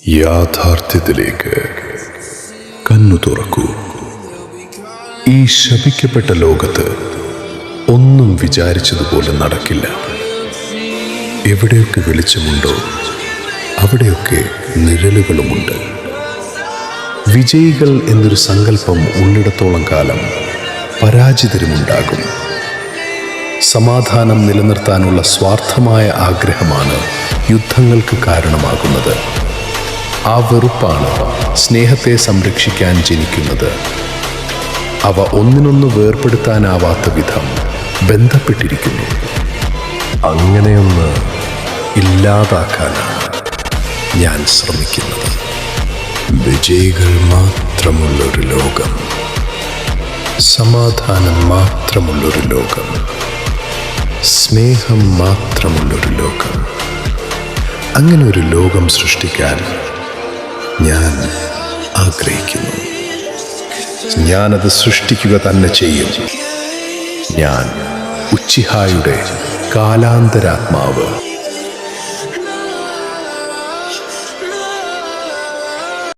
യാഥാർത്ഥ്യത്തിലേക്ക് കണ്ണു തുറക്കൂ. ഈ ശപിക്കപ്പെട്ട ലോകത്ത് ഒന്നും വിചാരിച്ചതുപോലെ നടക്കില്ല. എവിടെയൊക്കെ വെളിച്ചമുണ്ടോ അവിടെയൊക്കെ നിഴലുകളുമുണ്ട്. വിജയികൾ എന്നൊരു സങ്കല്പം ഉള്ളിടത്തോളം കാലം പരാജിതരുമുണ്ടാകും. സമാധാനം നിലനിർത്താനുള്ള സ്വാർത്ഥമായ ആഗ്രഹമാണ് യുദ്ധങ്ങൾക്ക് കാരണമാകുന്നത്. ആ വെറുപ്പാണ് സ്നേഹത്തെ സംരക്ഷിക്കാൻ ജനിക്കുന്നത്. അവ ഒന്നിനൊന്ന് വേർപെടുത്താനാവാത്ത വിധം ബന്ധപ്പെട്ടിരിക്കുന്നു. അങ്ങനെയൊന്ന് ഇല്ലാതാക്കാനാണ് ഞാൻ ശ്രമിക്കുന്നത്. വിജയികൾ മാത്രമുള്ളൊരു ലോകം, സമാധാനം മാത്രമുള്ളൊരു ലോകം, സ്നേഹം മാത്രമുള്ളൊരു ലോകം. അങ്ങനെ ഒരു ലോകം സൃഷ്ടിക്കാൻ ഞാൻ ആഗ്രഹിക്കുന്നു. ഞാനത് സൃഷ്ടിക്കുക തന്നെ ചെയ്യും. ഞാൻ ഉച്ചിഹായുടെ കാലാന്തരാത്മാവ്.